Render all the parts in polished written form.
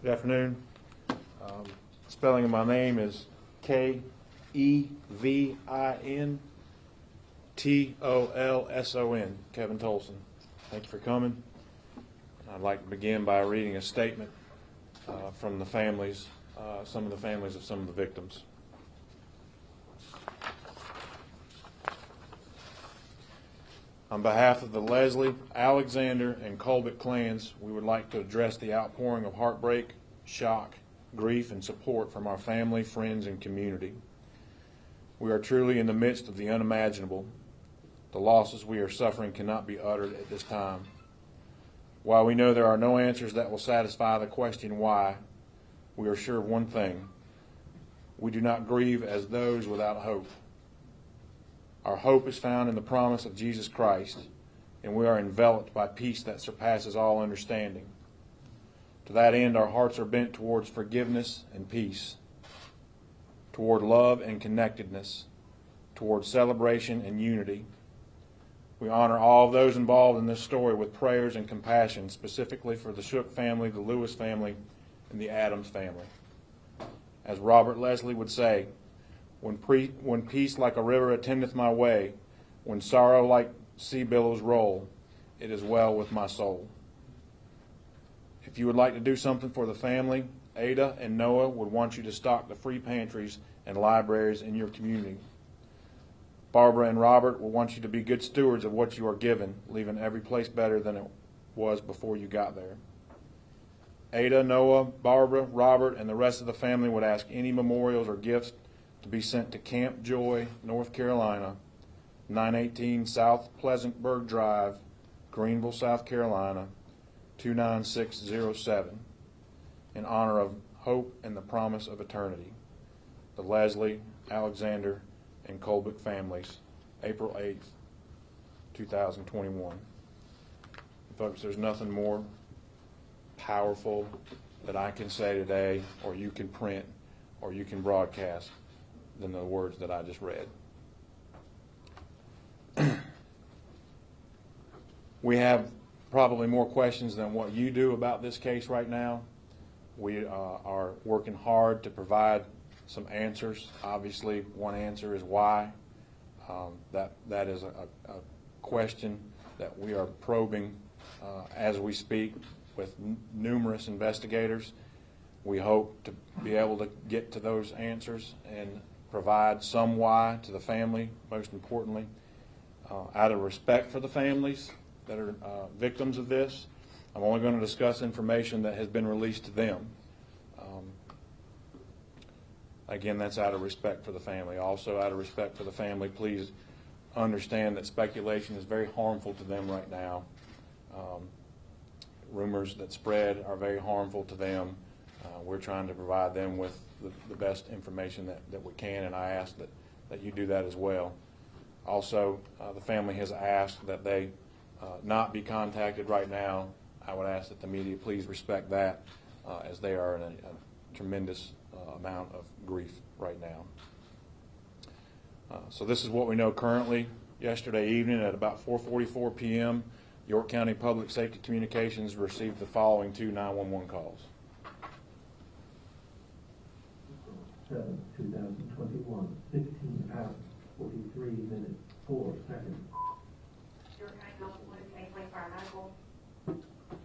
Good afternoon. Spelling of my name is Kevin, Kevin Tolson. Thank you for coming. I'd like to begin by reading a statement from the families, some of the families of some of the victims. On behalf of the Leslie, Alexander, and Colbert clans, we would like to address the outpouring of heartbreak, shock, grief, and support from our family, friends, and community. We are truly in the midst of the unimaginable. The losses we are suffering cannot be uttered at this time. While we know there are no answers that will satisfy the question why, we are sure of one thing. We do not grieve as those without hope. Our hope is found in the promise of Jesus Christ, and we are enveloped by peace that surpasses all understanding. To that end, our hearts are bent towards forgiveness and peace, toward love and connectedness, toward celebration and unity. We honor all of those involved in this story with prayers and compassion, specifically for the Shook family, the Lewis family, and the Adams family. As Robert Leslie would say, when peace like a river attendeth my way, when sorrow like sea billows roll, it is well with my soul. If you would like to do something for the family, Ada and Noah would want you to stock the free pantries and libraries in your community. Barbara and Robert will want you to be good stewards of what you are given, leaving every place better than it was before you got there. Ada, Noah, Barbara, Robert, and the rest of the family would ask any memorials or gifts to be sent to Camp Joy, North Carolina, 918 South Pleasantburg Drive, Greenville, South Carolina, 29607, in honor of hope and the promise of eternity. The Leslie, Alexander, and Colbert families, April 8th, 2021. Folks, there's nothing more powerful that I can say today, or you can print, or you can broadcast, than the words that I just read. We have probably more questions than what you do about this case right now. We are working hard to provide some answers. Obviously, one answer is why. That is a question that we are probing as we speak with numerous investigators. We hope to be able to get to those answers and provide some why to the family, most importantly. Out of respect for the families that are victims of this, I'm only going to discuss information that has been released to them. Again, that's out of respect for the family. Also, out of respect for the family, please understand that speculation is very harmful to them right now. Rumors that spread are very harmful to them. We're trying to provide them with the best information that we can, and I ask that you do that as well. Also, the family has asked that they not be contacted right now. I would ask that the media please respect that, as they are in a tremendous amount of grief right now. So this is what we know currently. Yesterday evening at about 4:44 p.m., York County Public Safety Communications received the following two 911 calls. 7/2021, 16 hours, 43 minutes, 4 seconds.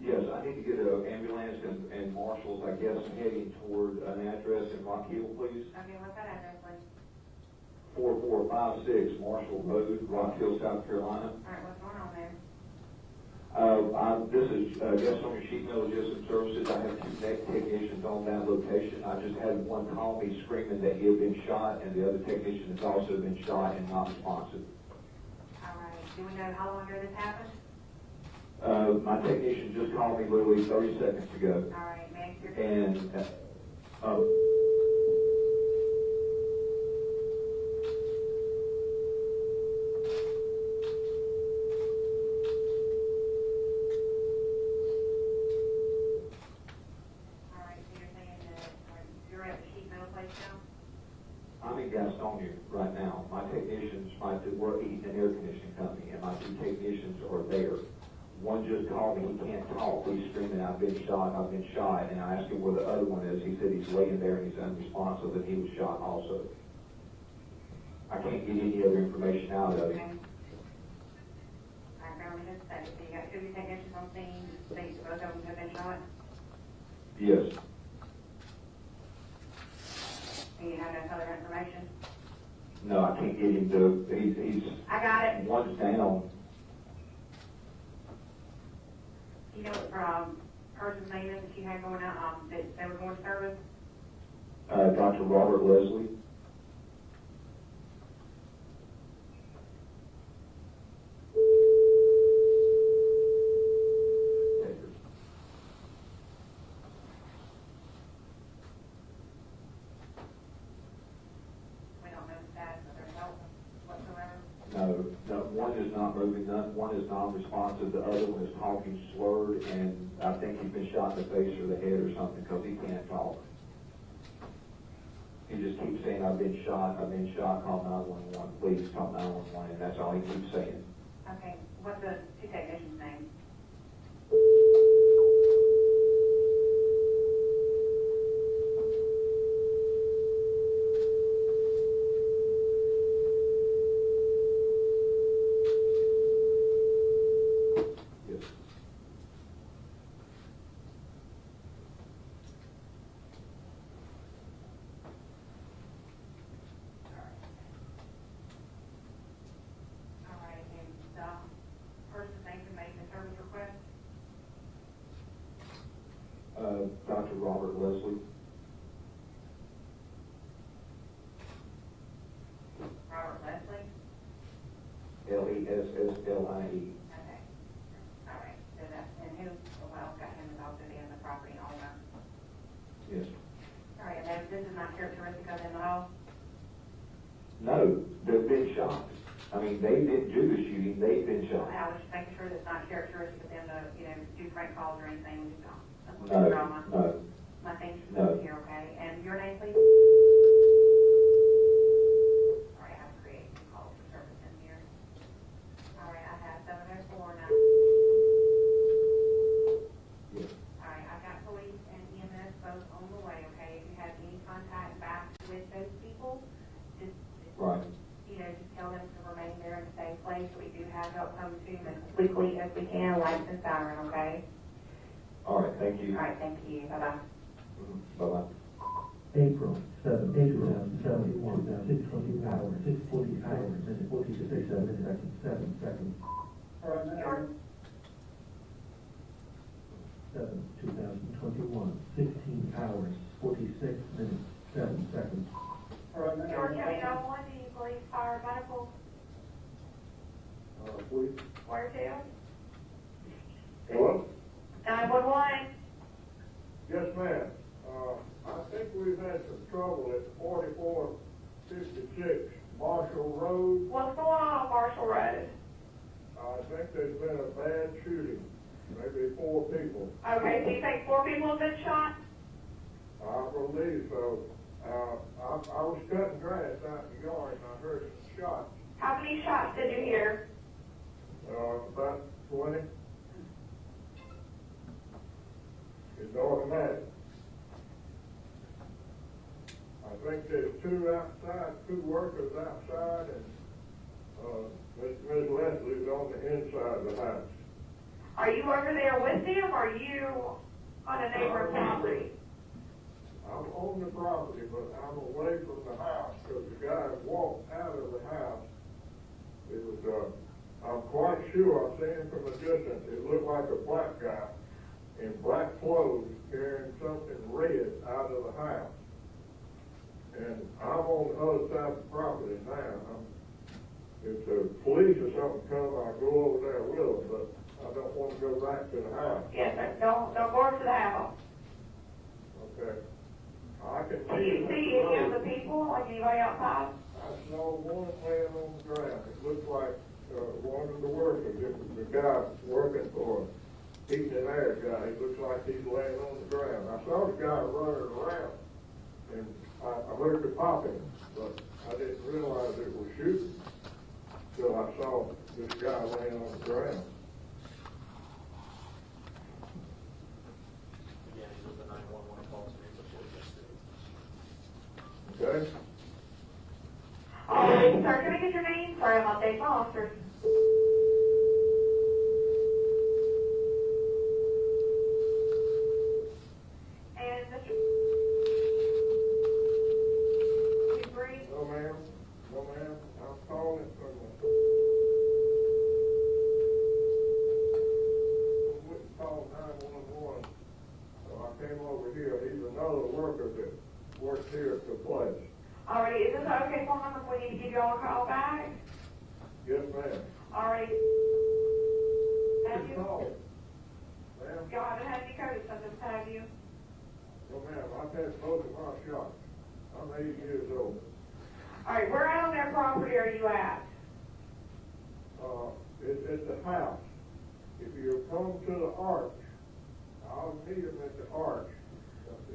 Yes, I need to get an ambulance and marshals, I guess, heading toward an address in Rock Hill, please. Okay, what's that address, please? 4456 Marshall Road, Rock Hill, South Carolina. All right, what's going on there? This is guest on your sheet metal logistics services. I have two technicians on that location. I just had one call me screaming that he had been shot, and the other technician has also been shot and not responsive. All right, do we know how long ago this happened? My technician just called me literally 30 seconds ago. All right, make sure. And I'm in Gastonia right now. My technicians, work in an air conditioning company, and my two technicians are there. One just called me, he can't talk, he's screaming, I've been shot, I've been shot, and I asked him where the other one is, he said he's laying there and he's unresponsive and he was shot also. I can't get any other information out of Okay. him. I found it just a second. So you got 2 technicians on scene, these both of them have been shot, Yes, and you have no other information? no, I can't get him to, he's, I got it. one's down. You know what, person's name is that you had going out, that they were going to service? Dr. Robert Leslie. We don't know the status of their health whatsoever. No, one is not moving, one is non-responsive, the other one is talking slurred, and I think he's been shot in the face or the head or something, because he can't talk. He just keeps saying, I've been shot, call 911, please call 911, and that's all he keeps saying. Okay, what's the 2 technicians' name? Yes. All right, and the person's name who made the service request? Dr. Robert Leslie. Robert Leslie? Leslie. Okay. All right, so that's, and who, well, got him involved in the property owner? Yes. All right, and this is not characteristic of them at all? No, they've been shot. I mean, they didn't do the shooting, they've been Well, shot. I was just making sure that's not characteristic of them to, do prank calls or anything, just don't. No, Drama. no. My thing's No. here, okay? And your name, please? All right, I have created some calls for service in here. All right, I have 704 now. Yes. All right, I've got police and EMS both on the way, okay? If you have any contact back with those people, just, Right. just tell them to remain there and stay place. We do have help come to them as quickly as we can, lights and siren, okay? All right, thank you. All right, thank you. Bye-bye. Bye-bye. April 7, 2071, 16 hours, 40 hours, and 46 seconds, 7 seconds. George? 7, 2021, 16 hours, 46 minutes, 7 seconds. George, County 911, do you police, fire, medical? Please. Where to? Hello? 911. Yes, ma'am. I think we've had some trouble at 4456 Marshall Road. What's going on Marshall Road? I think there's been a bad shooting, maybe 4 people. Okay, so you think 4 people have been shot? I believe so. I was cutting grass out in the yard and I heard some shots. How many shots did you hear? About 20. It's automatic. I think there's 2 outside, 2 workers outside, and Ms. Leslie's on the inside of the house. Are you over there with them, or are you on a neighboring property? I'm on the property, but I'm away from the house because the guy walked out of the house. It was, I'm quite sure I've seen him from a distance. It looked like a black guy in black clothes carrying something red out of the house. And I'm on the other side of the property now. If the police or something come, I'll go over there with them, but I don't want to go back to the house. Yes, sir. Don't go over to the house. Okay. I can Do you see any of the people, like anybody outside? I saw one laying on the ground. It looked like one of the workers. It was the guy working for heating and air guy. It looks like he's laying on the ground. I saw the guy running around, and I heard the popping, but I didn't realize it was shooting till I saw this guy laying on the ground. Okay? All right, sir, can I get your name? Sorry, I'm updating my officers. And Mr. You agree? No, ma'am. No, ma'am. I'm calling from the... We called 911, so I came over here. He's another worker that works here at the place. All right, is this an okay phone number if we need to give you all a call back? Yes, ma'am. All right. Have you? Call. Ma'am? Y'all haven't had any COVID symptoms, have you? No, ma'am. I've had both of my shots. I'm 80 years old. All right, where out on their property are you at? It's the house. If you come to the arch, I'll meet him at the arch.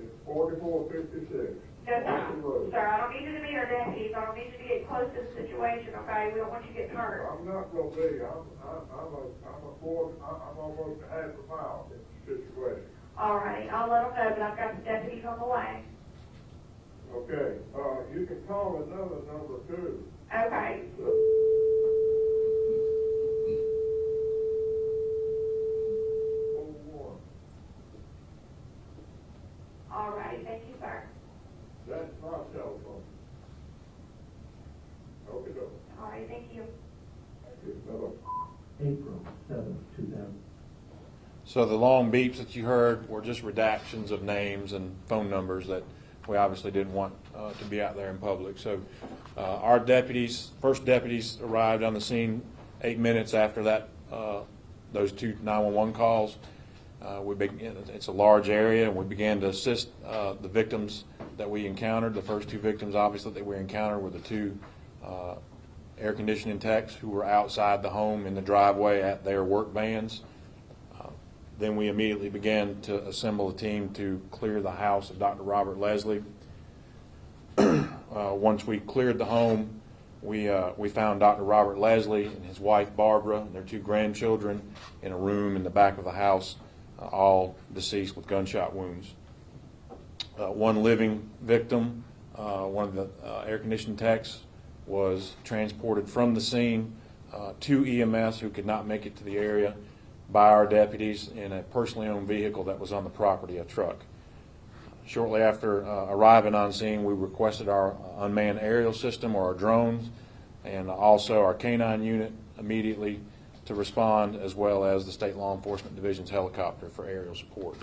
It's 4456. Yes, That's the road. sir, I don't need you to meet our deputies. I don't need you to get close to the situation, okay? We don't want you getting hurt. I'm not gonna be. I'm almost a half a mile in the situation. All right, I'll let them know, but I've got the deputies on the way. Okay, you can call another number too. Okay. All right, thank you, sir. That's my telephone. Okay, doke. All right, thank you. April 7th, 2000. So the long beeps that you heard were just redactions of names and phone numbers that we obviously didn't want to be out there in public. So our first deputies arrived on the scene 8 minutes after that, those two 911 calls. It's a large area, and we began to assist the victims that we encountered. The first two victims, obviously, that we encountered were the two air conditioning techs who were outside the home in the driveway at their work vans. Then we immediately began to assemble a team to clear the house of Dr. Robert Leslie. Once we cleared the home, we found Dr. Robert Leslie and his wife Barbara and their two grandchildren in a room in the back of the house, all deceased with gunshot wounds. One living victim, one of the air conditioning techs, was transported from the scene to EMS, who could not make it to the area, by our deputies in a personally owned vehicle that was on the property, a truck. Shortly after arriving on scene, we requested our unmanned aerial system, or our drones, and also our K-9 unit immediately to respond, as well as the State Law Enforcement Division's helicopter for aerial support.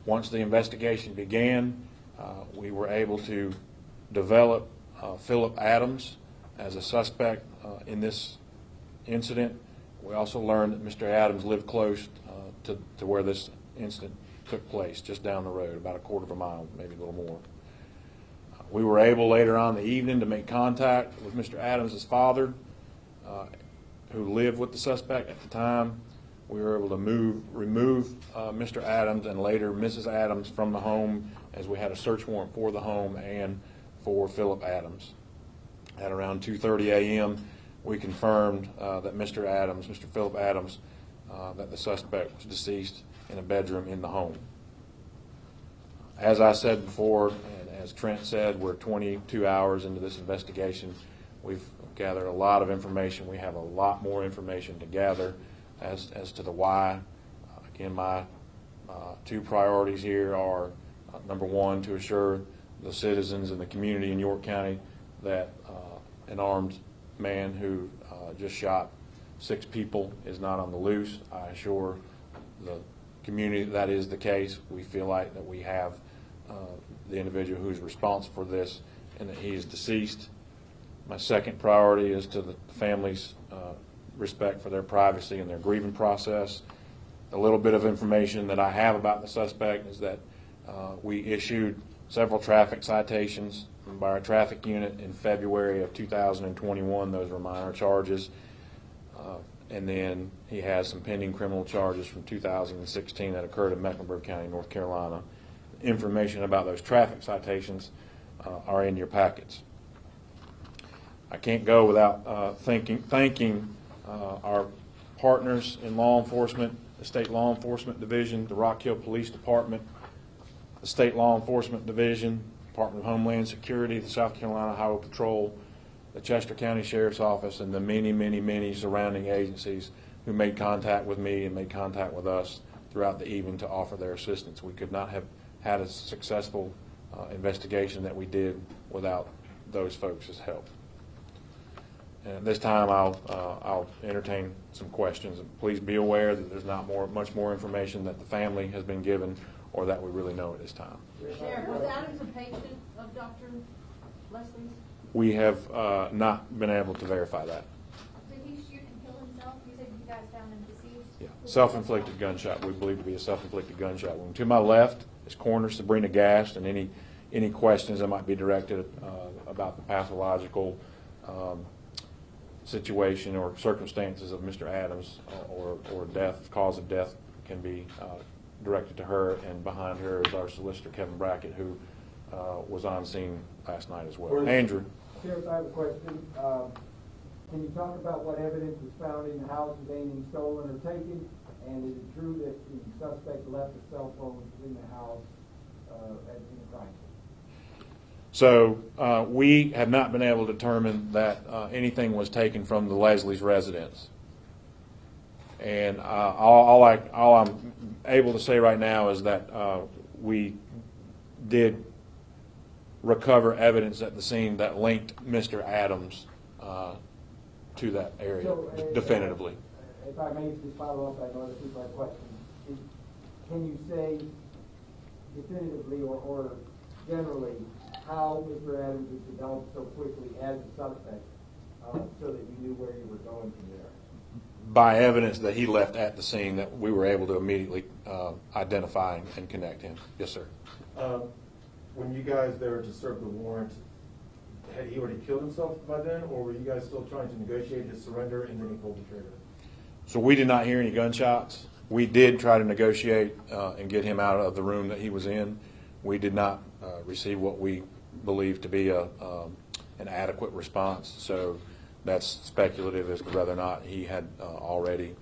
Once the investigation began, we were able to develop Phillip Adams as a suspect in this incident. We also learned that Mr. Adams lived close to where this incident took place, just down the road, about a quarter of a mile, maybe a little more. We were able later on in the evening to make contact with Mr. Adams' father, who lived with the suspect at the time. We were able to remove Mr. Adams and later Mrs. Adams from the home, as we had a search warrant for the home and for Phillip Adams. At around 2:30 a.m., we confirmed that Mr. Phillip Adams, that the suspect was deceased in a bedroom in the home. As I said before, and as Trent said, we're 22 hours into this investigation. We've gathered a lot of information. We have a lot more information to gather as to the why. Again, my two priorities here are, number one, to assure the citizens and the community in York County that an armed man who just shot 6 people is not on the loose. I assure the community that is the case. We feel like that we have the individual who's responsible for this and that he is deceased. My second priority is to the family's respect for their privacy and their grieving process. A little bit of information that I have about the suspect is that we issued several traffic citations by our traffic unit in February of 2021. Those were minor charges. And then he has some pending criminal charges from 2016 that occurred in Mecklenburg County, North Carolina. Information about those traffic citations are in your packets. I can't go without thanking our partners in law enforcement, the State Law Enforcement Division, the Rock Hill Police Department, the State Law Enforcement Division, Department of Homeland Security, the South Carolina Highway Patrol, the Chester County Sheriff's Office, and the many, many, many surrounding agencies who made contact with me and made contact with us throughout the evening to offer their assistance. We could not have had a successful investigation that we did without those folks' help. And at this time, I'll entertain some questions. Please be aware that there's not much more information that the family has been given or that we really know at this time. Sheriff, was Adams a patient of Dr. Leslie's? We have not been able to verify that. Did he shoot and kill himself? You said you guys found him deceased? Yeah. Self-inflicted gunshot. We believe to be a self-inflicted gunshot wound. To my left is Coroner Sabrina Gast, and any questions that might be directed about the pathological situation or circumstances of Mr. Adams or death, cause of death, can be directed to her. And behind her is our solicitor, Kevin Brackett, who was on scene last night as well. Andrew. Sheriff, I have a question. Can you talk about what evidence was found in the house of anything stolen or taken? And is it true that the suspect left a cell phone in the house at the crime? So we have not been able to determine that anything was taken from the Leslie's residence. And all I'm able to say right now is that we did recover evidence at the scene that linked Mr. Adams to that area So, definitively. If I may just follow up, I know other people have questions. Can you say definitively or generally how Mr. Adams was developed so quickly as a suspect so that you knew where you were going from there? By evidence that he left at the scene that we were able to immediately identify and connect him. Yes, sir. When you guys there to serve the warrant, had he already killed himself by then, or were you guys still trying to negotiate his surrender and then he pulled the trigger? So we did not hear any gunshots. We did try to negotiate and get him out of the room that he was in. We did not receive what we believe to be an adequate response. So that's speculative as to whether or not he had already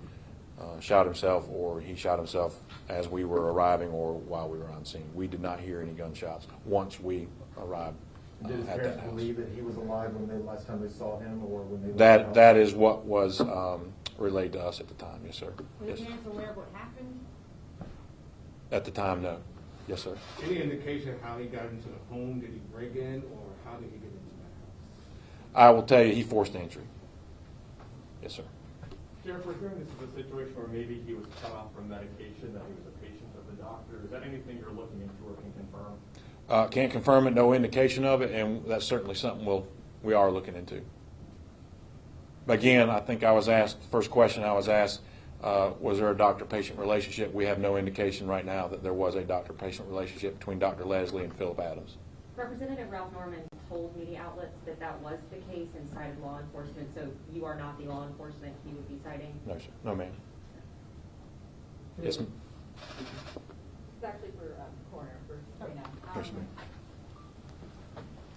shot himself or he shot himself as we were arriving or while we were on scene. We did not hear any gunshots once we arrived Did his at that parents house. believe that he was alive when they last time they saw him, or when they left the That house? is what was relayed to us at the time. Yes, sir. Were Yes. your parents aware of what happened? At the time, no. Yes, sir. Any indication how he got into the home? Did he break in, or how did he get into the house? I will tell you, he forced entry. Yes, sir. Sheriff, we're hearing this is a situation where maybe he was cut off from medication, that he was a patient of the doctor. Is that anything you're looking into or can confirm? Can't confirm it, no indication of it, and that's certainly something we are looking into. But again, I think I was asked, first question I was asked, was there a doctor-patient relationship? We have no indication right now that there was a doctor-patient relationship between Dr. Leslie and Phillip Adams. Representative Ralph Norman told media outlets that that was the case and cited law enforcement, so you are not the law enforcement he would be citing? No, sir. No, ma'am. Yes, ma'am. It's actually for coroner, for Sabrina. Yes, ma'am.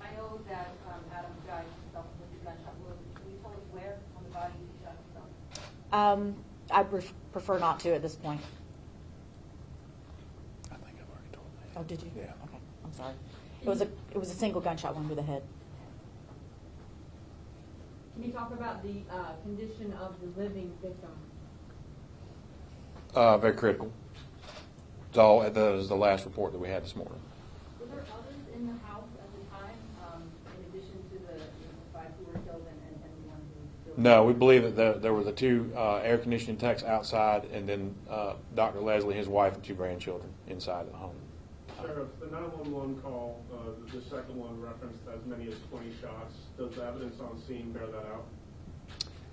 I know that Adams died himself with a gunshot wound. Can you tell us where on the body he shot himself? I prefer not to at this point. I think I've already told that. Oh, did you? Yeah. Okay, I'm sorry. It was a single gunshot wound to the head. Can you talk about the condition of the living victim? Very critical. That is the last report that we had this morning. Were there others in the house at the time, in addition to the 5 who were killed and the one who was killed? No, we believe that there were the 2 air conditioning techs outside, and then Dr. Leslie, his wife, and 2 grandchildren inside the home. Sheriff, the 911 call, the second one referenced as many as 20 shots. Does the evidence on scene bear that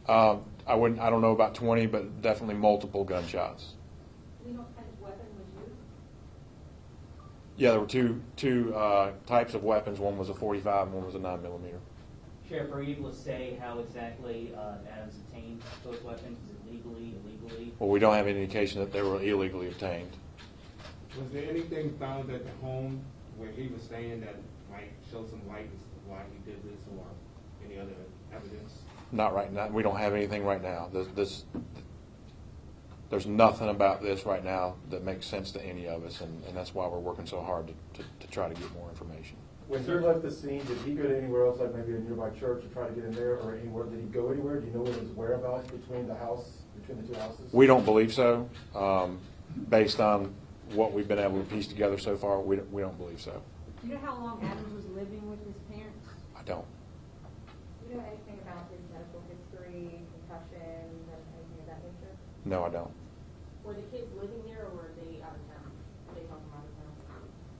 out? I don't know about 20, but definitely multiple gunshots. Do we know what kind of weapon was used? Yeah, there were two types of weapons. One was a .45 and one was a 9mm. Sheriff, are you able to say how exactly Adams obtained those weapons? Is it legally, illegally? Well, we don't have any indication that they were illegally obtained. Was there anything found at the home where he was staying that might show some light as to why he did this, or any other evidence? Not right now. We don't have anything right now. There's there's nothing about this right now that makes sense to any of us, and that's why we're working so hard to try to get more information. When he left the scene, did he go to anywhere else, like maybe a nearby church, to try to get in there, or anywhere? Did he go anywhere? Do you know what his whereabouts between the two houses? We don't believe so. Based on what we've been able to piece together so far, we don't believe so. Do you know how long Adams was living with his parents? I don't. Do you know anything about his medical history, concussion, anything of that nature? No, I don't. Were the kids living there, or were they out of town? Were they from out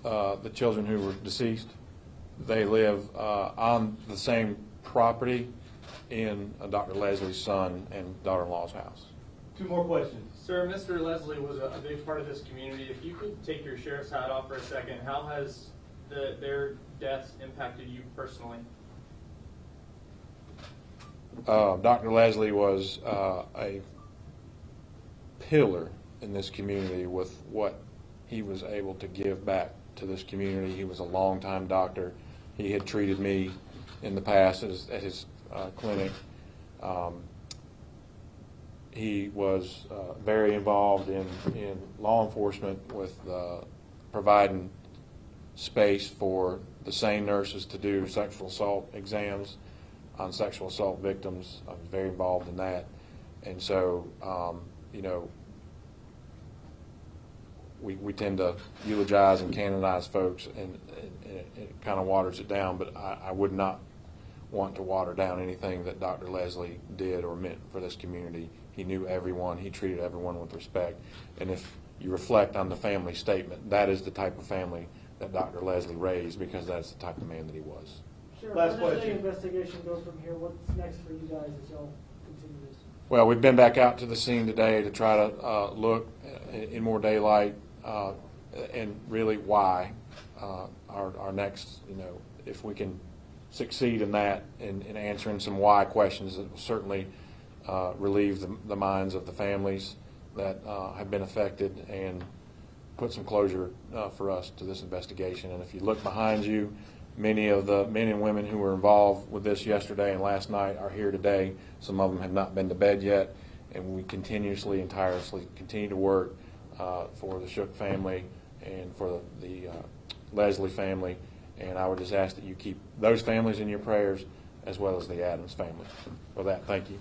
of town? The children who were deceased, they live on the same property in Dr. Leslie's son and daughter-in-law's house. Two more questions. Sir, Mr. Leslie was a big part of this community. If you could take your sheriff's hat off for a second, how has their deaths impacted you personally? Dr. Leslie was a pillar in this community with what he was able to give back to this community. He was a longtime doctor. He had treated me in the past at his clinic. He was very involved in law enforcement with providing space for the sane nurses to do sexual assault exams on sexual assault victims. I was very involved in that. And so, we tend to eulogize and canonize folks, and it kind of waters it down, but I would not want to water down anything that Dr. Leslie did or meant for this community. He knew everyone. He treated everyone with respect. And if you reflect on the family statement, that is the type of family that Dr. Leslie raised, because that's the type of man that he was. Sure. Last Where does the question. investigation go from here? What's next for you guys as y'all continue this? Well, we've been back out to the scene today to try to look in more daylight and really why. Our next, if we can succeed in that, in answering some why questions, that will certainly relieve the minds of the families that have been affected and put some closure for us to this investigation. And if you look behind you, many of the men and women who were involved with this yesterday and last night are here today. Some of them have not been to bed yet, and we continuously and tirelessly continue to work for the Shook family and for the Leslie family. And I would just ask that you keep those families in your prayers, as well as the Adams family. For that, thank you.